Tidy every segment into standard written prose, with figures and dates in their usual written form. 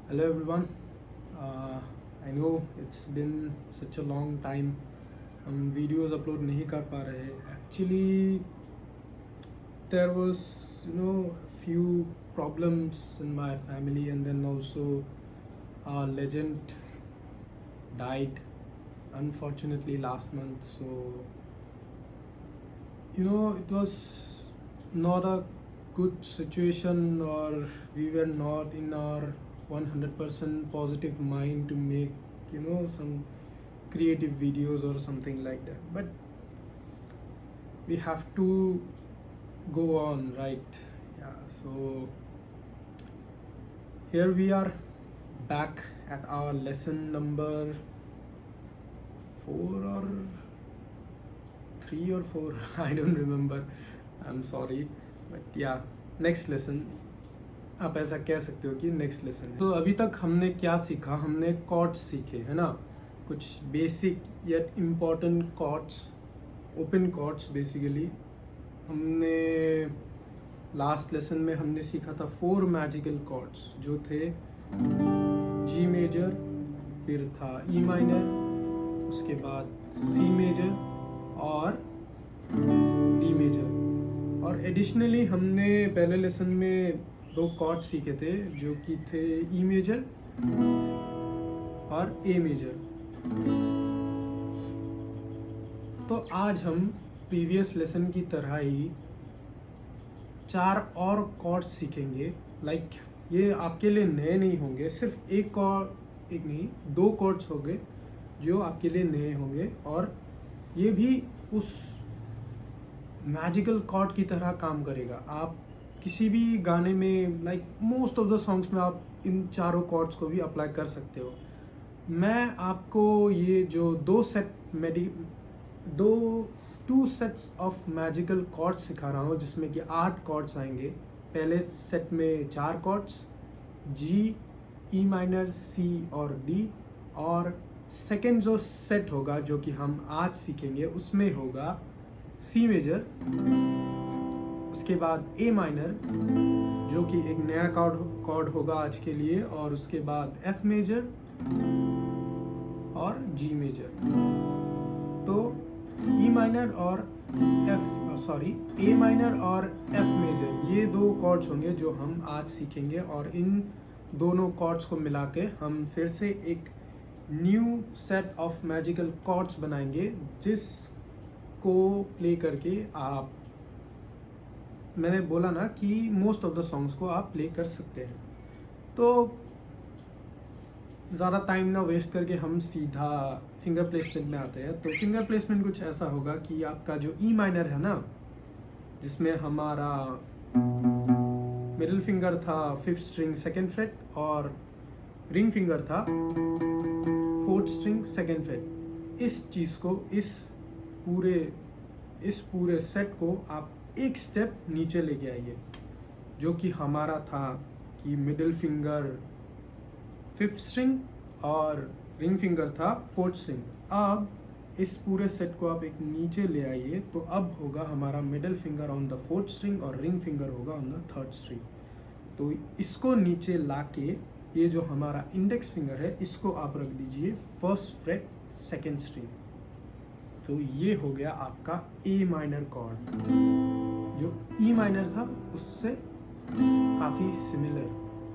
Hello everyone. I know it's been such a long time. हम videos upload नहीं कर पा रहे. Actually, there was few problems in my family, and then also a legend died unfortunately last month. So it was not a good situation, or we were not in our 100% positive mind to make some creative videos or something like that. But we have to go on, right? Yeah, so here we are back at our lesson number 4 or 3 or 4. I don't remember, I'm sorry. But yeah, next lesson. आप ऐसा कह सकते हो कि next lesson है. तो अभी तक हमने क्या सीखा? हमने कॉर्ड्स सीखे, है ना? कुछ basic yet important chords, open chords basically. हमने लास्ट लेसन में हमने सीखा था 4 मैजिकल कॉर्ड्स जो थे जी मेजर, फिर था ई माइनर, उसके बाद सी मेजर और डी मेजर. और एडिशनली हमने पहले लेसन में 2 कॉर्ड सीखे थे जो कि थे ई मेजर और ए मेजर. तो आज हम प्रीवियस लेसन की तरह ही 4 और कॉर्ड्स सीखेंगे. लाइक ये आपके लिए नए नहीं होंगे, सिर्फ एक नहीं 2 कॉर्ड्स होंगे जो आपके लिए नए होंगे, और ये भी उस मैजिकल कॉर्ड की तरह काम करेगा. आप किसी भी गाने में, like most of the songs में आप इन चारों कॉर्ड्स को भी अप्लाई कर सकते हो. मैं आपको ये जो 2 सेट्स ऑफ मैजिकल कॉर्ड्स सिखा रहा हूँ, जिसमें कि 8 कॉर्ड्स आएंगे. पहले सेट में 4 कॉर्ड्स जी, ई माइनर, सी और डी. और सेकेंड जो सेट होगा जो कि हम आज सीखेंगे उसमें होगा सी मेजर, उसके बाद ए माइनर जो कि एक नया कॉर्ड होगा आज के लिए, और उसके बाद एफ मेजर और जी मेजर. तो ई माइनर और ए माइनर और एफ मेजर, ये 2 कॉर्ड्स होंगे जो हम आज सीखेंगे. और इन दोनों कॉर्ड्स को मिला के हम फिर से एक new set of magical chords बनाएंगे, जिसको प्ले करके आप, मैंने बोला ना कि मोस्ट ऑफ द सॉन्ग्स को आप प्ले कर सकते हैं. तो ज़्यादा टाइम ना वेस्ट करके हम सीधा फिंगर प्लेसमेंट में आते हैं. तो फिंगर प्लेसमेंट कुछ ऐसा होगा कि आपका जो ई माइनर है ना, जिसमें हमारा मिडिल फिंगर था 5th स्ट्रिंग 2nd फ्रेट, और रिंग फिंगर था 4th स्ट्रिंग 2nd फ्रेट. इस चीज़ को, इस पूरे सेट को आप एक स्टेप नीचे लेके आइए. जो कि हमारा था कि मिडिल फिंगर 5th स्ट्रिंग और रिंग फिंगर था 4th स्ट्रिंग. अब इस पूरे सेट को आप एक नीचे ले आइए, तो अब होगा हमारा middle finger on the 4th string और रिंग फिंगर होगा ऑन द 3rd स्ट्रिंग. तो इसको नीचे लाके ये जो हमारा इंडेक्स फिंगर है इसको आप रख दीजिए 1st फ्रेट 2nd स्ट्रिंग. तो ये हो गया आपका ए माइनर कॉर्ड, जो ई माइनर था उससे काफ़ी सिमिलर.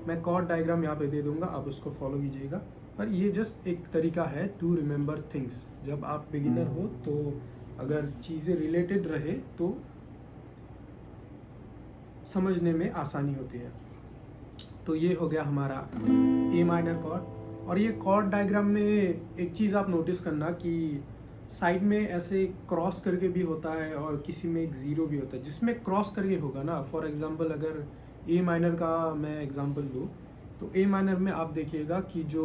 मैं कॉर्ड डायग्राम यहाँ पे दे दूंगा, आप उसको फॉलो कीजिएगा. पर ये जस्ट एक तरीका है टू रिमेंबर थिंग्स. जब आप बिगिनर हो तो अगर चीज़ें रिलेटेड रहे तो समझने में आसानी होती है. तो ये हो गया हमारा ए माइनर कॉर्ड. और ये कॉर्ड डायग्राम में एक चीज़ आप नोटिस करना कि साइड में ऐसे क्रॉस करके भी होता है और किसी में एक ज़ीरो भी होता है. जिसमें क्रॉस करके होगा ना, फॉर एग्जांपल अगर ए माइनर का मैं एग्जांपल दूँ, तो ए माइनर में आप देखिएगा कि जो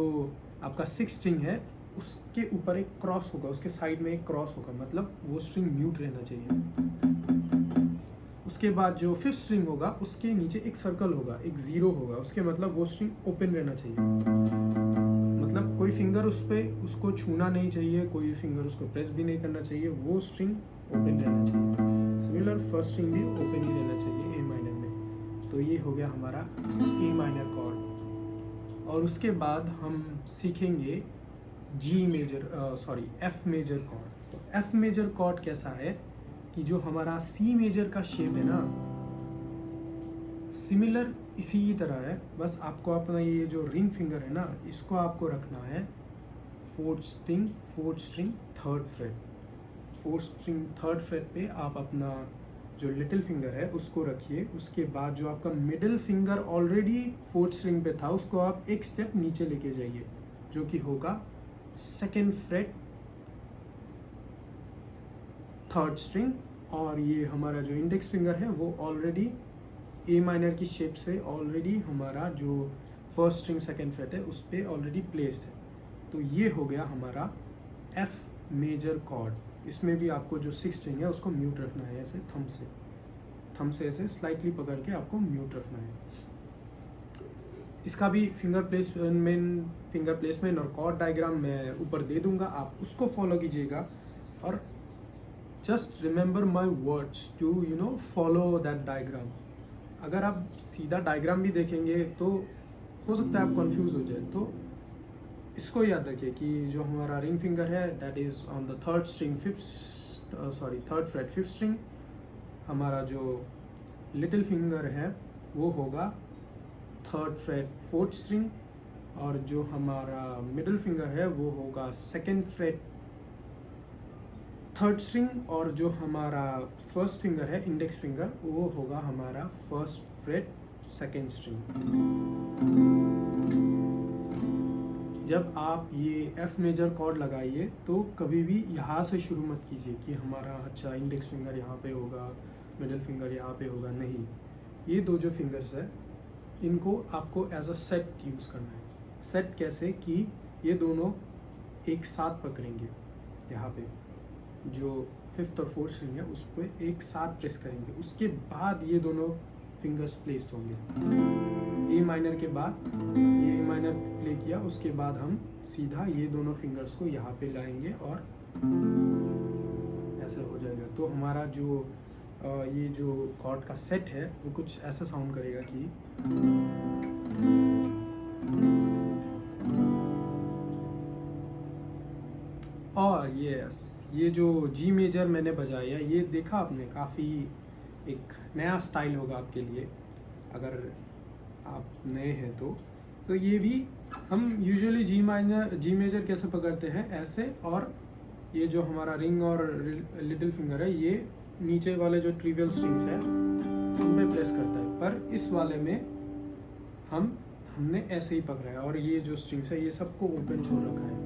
आपका 6th स्ट्रिंग है उसके ऊपर एक क्रॉस होगा, उसके साइड में एक क्रॉस होगा, मतलब वो स्ट्रिंग म्यूट रहना चाहिए. उसके बाद जो 5th स्ट्रिंग होगा उसके नीचे एक सर्कल होगा, एक ज़ीरो होगा, उसके मतलब वो स्ट्रिंग ओपन रहना चाहिए. मतलब कोई फिंगर उसको छूना नहीं चाहिए, कोई फिंगर उसको प्रेस भी नहीं करना चाहिए, वो स्ट्रिंग ओपन रहना चाहिए. सिमिलर 1st स्ट्रिंग भी ओपन ही रहना चाहिए ए माइनर में. तो ये हो गया हमारा ए माइनर कॉर्ड. और उसके बाद हम सीखेंगे एफ मेजर कॉर्ड। तो एफ मेजर कॉर्ड कैसा है कि जो हमारा सी मेजर का शेप है ना, सिमिलर इसी की तरह है, बस आपको अपना ये जो रिंग फिंगर है ना, इसको आपको रखना है fourth string third freight. Fourth string third freight पे आप अपना जो लिटिल फिंगर है उसको रखिए। उसके बाद जो आपका middle finger already fourth string पे था उसको आप एक स्टेप नीचे लेके जाइए, जो कि होगा सेकेंड फ्रेट थर्ड स्ट्रिंग। और ये हमारा जो इंडेक्स फिंगर है वो ऑलरेडी ए माइनर की शेप से ऑलरेडी हमारा जो फर्स्ट स्ट्रिंग सेकेंड फ्रेट है उस पर ऑलरेडी प्लेस्ड है। तो ये हो गया हमारा एफ मेजर कॉर्ड। इसमें भी आपको जो सिक्स स्ट्रिंग है उसको म्यूट रखना है, ऐसे थम से ऐसे स्लाइटली पकड़ के आपको म्यूट रखना है। इसका भी फिंगर प्लेसमेंट और कॉर्ड डायग्राम मैं ऊपर दे दूंगा, आप उसको फॉलो कीजिएगा। और just remember my words to follow that diagram. अगर आप सीधा डायग्राम भी देखेंगे तो हो सकता है आप कंफ्यूज हो जाए। तो इसको याद रखिए कि जो हमारा रिंग फिंगर है that is on the third freight fifth string. हमारा जो लिटिल फिंगर है वो होगा थर्ड फ्रेट फोर्थ स्ट्रिंग। और जो हमारा मिडिल फिंगर है वो होगा सेकेंड फ्रेट थर्ड स्ट्रिंग। और जो हमारा फर्स्ट फिंगर है इंडेक्स फिंगर वो होगा हमारा फर्स्ट फ्रेट सेकेंड स्ट्रिंग। जब आप ये एफ मेजर कॉर्ड लगाइए तो कभी भी यहाँ से शुरू मत कीजिए कि हमारा अच्छा इंडेक्स फिंगर यहाँ पे होगा, मिडिल फिंगर यहाँ पे होगा। नहीं, ये दो जो फिंगर्स है इनको आपको एज अ सेट यूज़ करना है। सेट कैसे कि ये दोनों एक साथ पकड़ेंगे, यहाँ पे जो फिफ्थ और फोर्थ स्ट्रिंग है उस पर एक साथ प्रेस करेंगे। उसके बाद ये दोनों फिंगर्स प्लेस्ड होंगे। ए माइनर के बाद ये ए माइनर प्ले किया, उसके बाद हम सीधा ये दोनों फिंगर्स को यहाँ पे लाएंगे और ऐसे हो जाएगा। तो हमारा जो ये जो कॉर्ड का सेट है वो कुछ ऐसा साउंड करेगा कि और ये जो जी मेजर मैंने बजाया, ये देखा आपने, काफ़ी एक नया स्टाइल होगा आपके लिए अगर आप नए हैं तो ये भी हम यूजुअली जी मेजर कैसे पकड़ते हैं, ऐसे। और ये जो हमारा रिंग और लिटिल फिंगर है ये नीचे वाले जो ट्रिवियल स्ट्रिंग्स है उन पे प्रेस करता है, पर इस वाले में हमने ऐसे ही पकड़ा है और ये जो स्ट्रिंग्स है ये सबको ओपन छोड़ रखा है।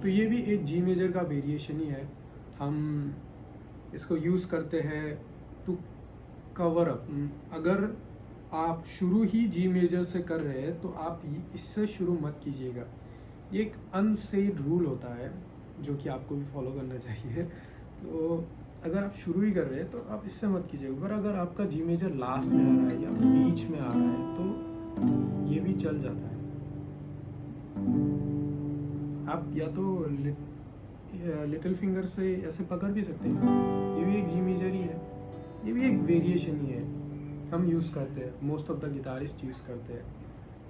तो ये भी एक जी मेजर का वेरिएशन ही है। हम इसको यूज़ करते हैं टू कवर अप। अगर आप शुरू ही जी मेजर से कर रहे हैं तो आप इससे शुरू मत कीजिएगा। ये एक अनसेड रूल होता है जो कि आपको भी फॉलो करना चाहिए। तो अगर आप शुरू ही कर रहे हैं तो आप इससे मत कीजिएगा। पर अगर आपका जी मेजर लास्ट में आ रहा है या बीच में आ रहा है तो ये भी चल जाता है। आप या तो लिटिल फिंगर से ऐसे पकड़ भी सकते हैं, ये भी एक जी मेजर ही है, ये भी एक वेरिएशन ही है। हम यूज़ करते हैं, most of the guitarist use करते हैं।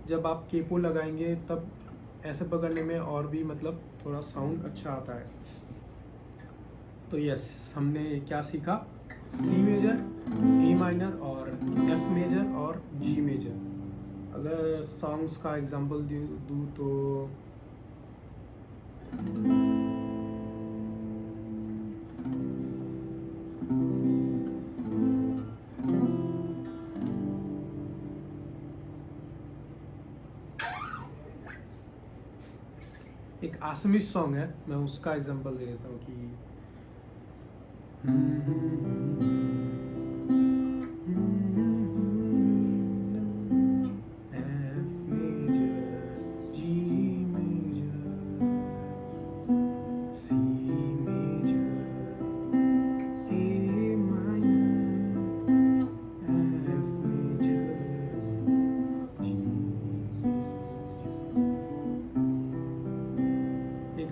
जब आप केपो लगाएंगे तब ऐसे पकड़ने में और भी मतलब थोड़ा साउंड अच्छा आता है। तो यस, हमने क्या सीखा, सी मेजर, ए माइनर और एफ मेजर और जी मेजर। अगर सॉन्ग्स का एग्जांपल दूँ तो एक आसमीज सॉन्ग है, मैं उसका एग्जांपल दे देता हूँ कि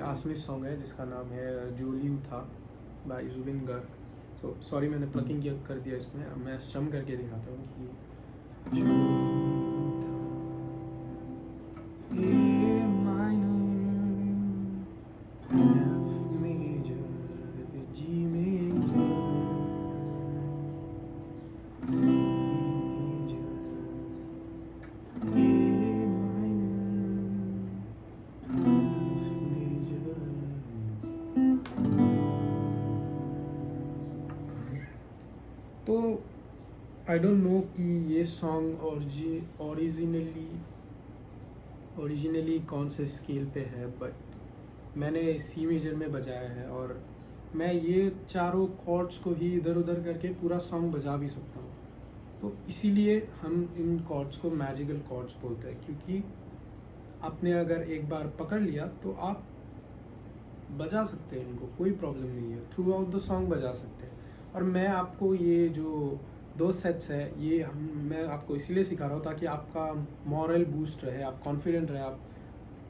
आसमीज सॉन्ग है जिसका नाम है जो लियू था बाय जुबिन गर्ग। सॉरी मैंने प्लकिंग कर दिया इसमें, मैं स्ट्रम करके दिखाता हूँ कि जो तो आई डोंट नो कि ये सॉन्ग ओरिजिनली कौन से स्केल पे है, बट मैंने सी मेजर में बजाया है और मैं ये चारों कॉर्ड्स को ही इधर उधर करके पूरा सॉन्ग बजा भी सकता हूँ। तो इसीलिए हम इन कॉर्ड्स को मैजिकल कॉर्ड्स बोलते हैं, क्योंकि आपने अगर एक बार पकड़ लिया तो आप बजा सकते हैं इनको, कोई प्रॉब्लम नहीं है, थ्रू आउट द सॉन्ग बजा सकते हैं। और मैं आपको ये जो 2 सेट्स है ये मैं आपको इसीलिए सिखा रहा हूँ ताकि आपका मॉरल बूस्ट रहे, आप कॉन्फिडेंट रहे, आप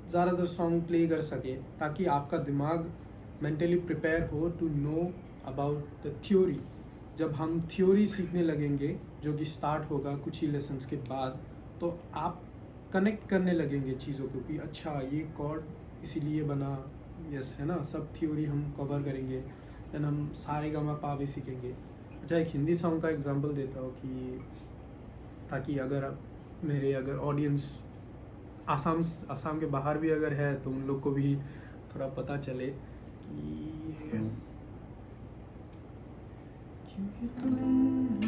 ज़्यादातर सॉन्ग प्ले कर सके, ताकि आपका दिमाग मेंटली प्रिपेयर हो to know about the theory. जब हम थ्योरी सीखने लगेंगे, जो कि स्टार्ट होगा कुछ ही लेसन्स के बाद, तो आप कनेक्ट करने लगेंगे चीज़ों को कि अच्छा ये कॉर्ड इसीलिए बना, यस है ना, सब थ्योरी हम कवर करेंगे, देन हम सारे गामा पा भी सीखेंगे। अच्छा, एक हिंदी सॉन्ग का एग्जांपल देता हूँ कि ताकि अगर ऑडियंस आसाम के बाहर भी अगर है तो उन लोग को भी थोड़ा पता चले कि क्योंकि तुम ही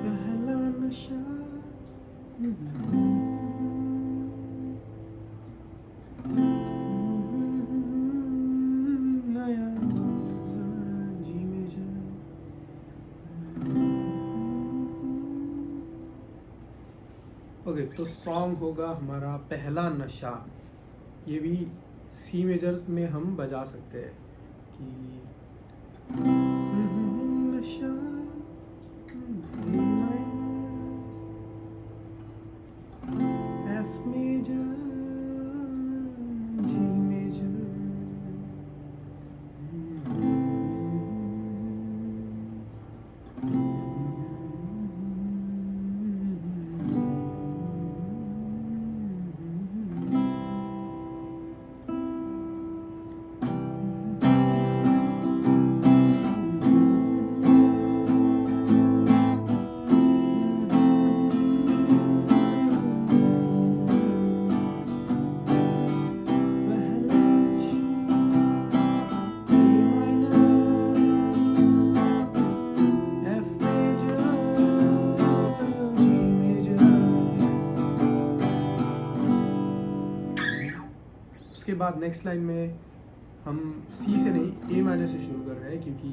पहला नशा नया जी में जा। ओके, तो सॉन्ग होगा हमारा पहला नशा। ये भी सी मेजर में हम बजा सकते हैं कि नशा एफ मेजर जी मेजर, उसके बाद नेक्स्ट लाइन में हम सी से नहीं ए माइनर से शुरू कर रहे हैं, क्योंकि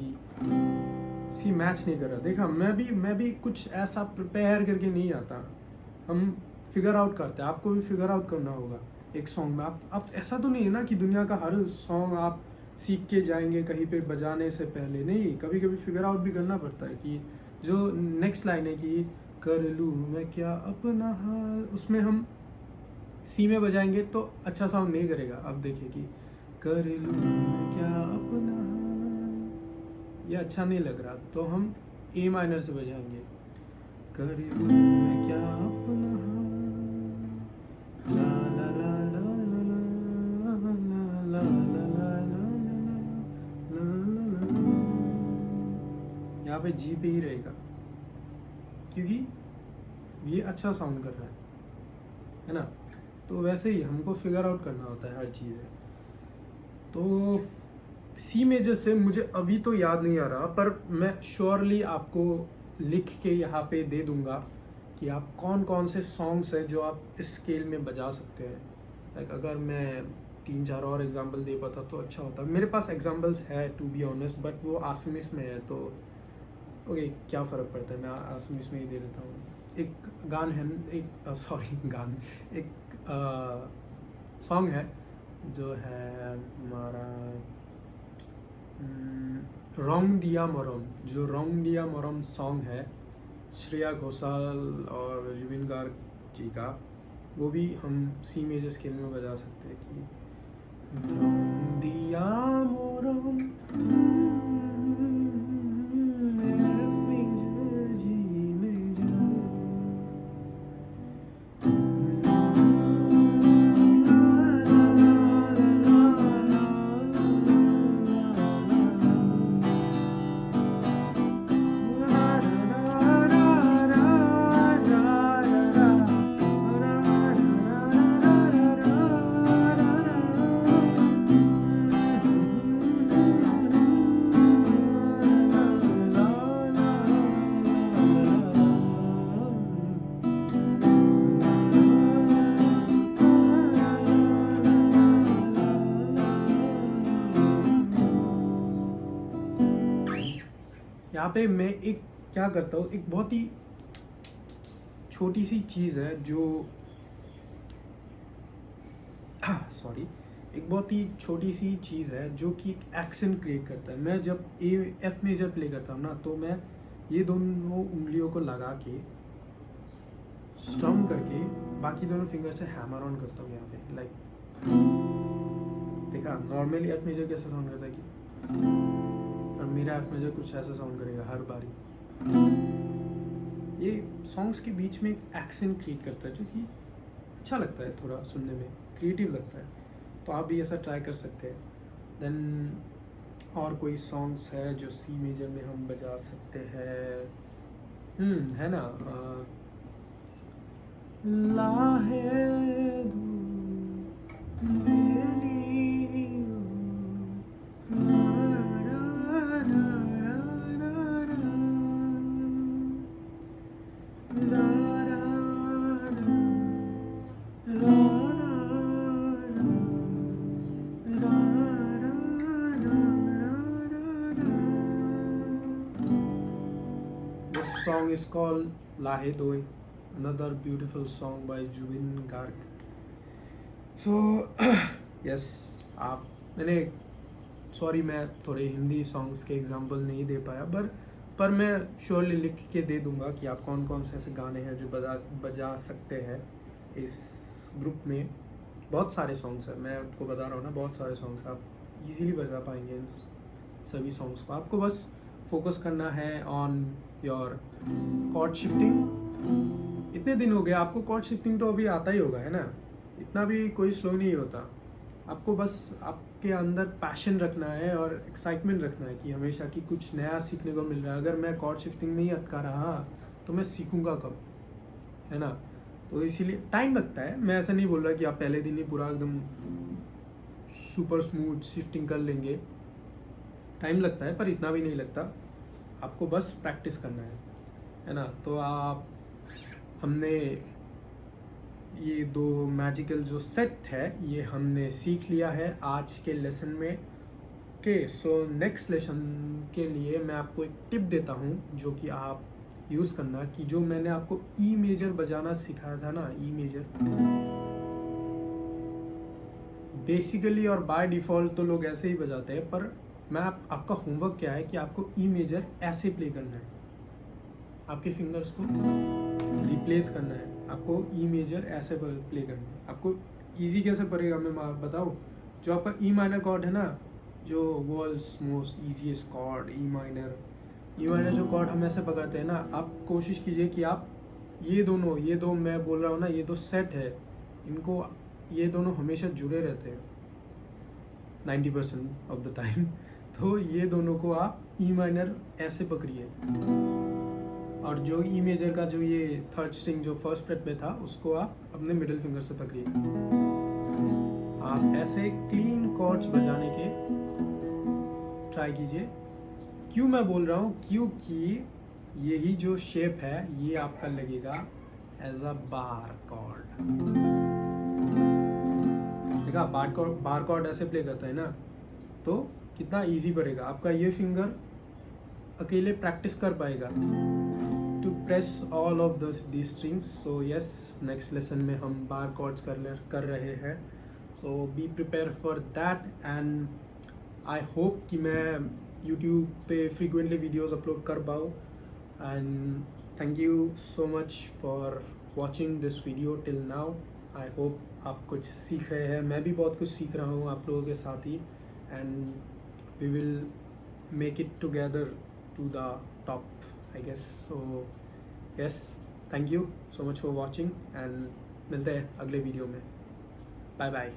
सी मैच नहीं कर रहा। देखा, मैं भी कुछ ऐसा प्रिपेयर करके नहीं आता, हम फिगर आउट करते हैं, आपको भी फिगर आउट करना होगा एक सॉन्ग में। आप ऐसा तो नहीं है ना कि दुनिया का हर सॉन्ग आप सीख के जाएंगे कहीं पे बजाने से पहले, नहीं, कभी कभी फिगर आउट भी करना पड़ता है कि जो नेक्स्ट लाइन है कि कर लूँ मैं क्या अपना हाल, उसमें हम सी में बजाएंगे तो अच्छा साउंड नहीं करेगा। अब देखिए कि कर लूँ मैं क्या अपना हाल, ये अच्छा नहीं लग रहा, तो हम ए माइनर से बजाएंगे, कर लूँ मैं क्या अपना हाल, ला ला ला ला ला ला ला ला ला ला ला, यहाँ पे जी पे ही रहेगा क्योंकि ये अच्छा साउंड कर रहा है ना। तो वैसे ही हमको फिगर आउट करना होता है हर चीज़ है। तो सी मेजर से मुझे अभी तो याद नहीं आ रहा, पर मैं श्योरली आपको लिख के यहाँ पे दे दूँगा कि आप कौन कौन से सॉन्ग्स हैं जो आप इस स्केल में बजा सकते हैं। लाइक अगर मैं 3-4 और एग्जांपल दे पाता तो अच्छा होता। मेरे पास एग्जांपल्स है टू बी ऑनेस्ट, बट वो आसमिस में है, तो ओके क्या फ़र्क पड़ता है, मैं आसमिस में ही दे देता हूँ। एक गान है, एक सॉन्ग है जो है हमारा रंग दिया मरम, जो रंग दिया मरम सॉन्ग है श्रेया घोषाल और जुबिन गार्ग जी का, वो भी हम सी मेजर स्केल में बजा सकते हैं कि रंग दिया मरम यहाँ पे मैं एक क्या करता हूँ, एक बहुत ही छोटी सी चीज़ है जो सॉरी, एक बहुत ही छोटी सी चीज़ है जो कि एक एक्सेंट क्रिएट करता है। मैं जब एफ मेजर प्ले करता हूँ ना, तो मैं ये दोनों उंगलियों को लगा के स्ट्रम करके बाकी दोनों फिंगर से हैमर ऑन करता हूँ यहाँ पे। लाइक देखा, नॉर्मली एफ मेजर कैसा साउंड करता है कि, और मेरा एफ मेजर कुछ ऐसा साउंड करेगा हर बारी। ये सॉन्ग्स के बीच में एक एक्सेंट क्रिएट करता है जो कि अच्छा लगता है, थोड़ा सुनने में क्रिएटिव लगता है। तो आप भी ऐसा ट्राई कर सकते हैं। देन और कोई सॉन्ग्स है जो सी मेजर में हम बजा सकते हैं, है ना, लाहे दू बेली song is called Lahe Doi, another beautiful song by Jubin Garg. So yes, आप मैंने सॉरी मैं थोड़े हिंदी सॉन्ग्स के एग्जांपल नहीं दे पाया, पर मैं श्योरली लिख के दे दूंगा कि आप कौन कौन से ऐसे गाने हैं जो बजा सकते हैं इस ग्रुप में। बहुत सारे सॉन्ग्स हैं, मैं आपको बता रहा हूँ ना, बहुत सारे सॉन्ग्स आप इजीली बजा पाएंगे इन सभी सॉन्ग्स को। आपको बस फोकस करना है ऑन योर कॉर्ड शिफ्टिंग। इतने दिन हो गए, आपको कॉर्ड शिफ्टिंग तो अभी आता ही होगा, है ना, इतना भी कोई स्लो नहीं होता। आपको बस आपके अंदर पैशन रखना है और एक्साइटमेंट रखना है कि हमेशा कि कुछ नया सीखने को मिल रहा है। अगर मैं कॉर्ड शिफ्टिंग में ही अटका रहा तो मैं सीखूंगा कब, है ना। तो इसीलिए टाइम लगता है। मैं ऐसा नहीं बोल रहा कि आप पहले दिन ही पूरा एकदम सुपर स्मूथ शिफ्टिंग कर लेंगे, टाइम लगता है, पर इतना भी नहीं लगता। आपको बस प्रैक्टिस करना है ना। तो हमने ये दो मैजिकल जो सेट है ये हमने सीख लिया है आज के लेसन में। ओके, सो नेक्स्ट लेसन के लिए मैं आपको एक टिप देता हूँ जो कि आप यूज़ करना, कि जो मैंने आपको ई मेजर बजाना सिखाया था ना, ई मेजर बेसिकली और बाय डिफ़ॉल्ट तो लोग ऐसे ही बजाते हैं, पर मैं आपका होमवर्क क्या है कि आपको ई मेजर ऐसे प्ले करना है, आपके फिंगर्स को रिप्लेस करना है, आपको ई मेजर ऐसे प्ले करना है। आपको इजी कैसे पड़ेगा मैं बताऊँ, जो आपका ई माइनर कॉर्ड है ना, जो world's most easiest chord E minor जो कॉर्ड हम ऐसे पकड़ते हैं ना, आप कोशिश कीजिए कि आप ये दो मैं बोल रहा हूँ ना, ये दो सेट है, इनको ये दोनों हमेशा जुड़े रहते हैं 90% ऑफ द टाइम। तो ये दोनों को आप ई माइनर ऐसे पकड़िए, और जो ई मेजर का जो ये थर्ड स्ट्रिंग जो फर्स्ट फ्रेट पे था उसको आप अपने मिडिल फिंगर से पकड़िए। आप ऐसे क्लीन कॉर्ड्स बजाने के ट्राई कीजिए। क्यों मैं बोल रहा हूँ, क्योंकि यही जो शेप है ये आपका लगेगा एज अ बार कॉर्ड। देखा, बार कॉर्ड ऐसे प्ले करता है ना, तो कितना इजी पड़ेगा। आपका ये फिंगर अकेले प्रैक्टिस कर पाएगा to press all of the strings. So yes, next lesson में हम बार कॉर्ड्स कर रहे हैं। So be prepare for that, and I hope कि मैं यूट्यूब पे फ्रीक्वेंटली वीडियोस अपलोड कर पाऊँ। And thank you so much for watching this video till now. I hope आप कुछ सीख रहे हैं, मैं भी बहुत कुछ सीख रहा हूँ आप लोगों के साथ ही, and we will make it together to the top, I guess. So yes, thank you so much for watching, and मिलते हैं अगले वीडियो में। Bye bye.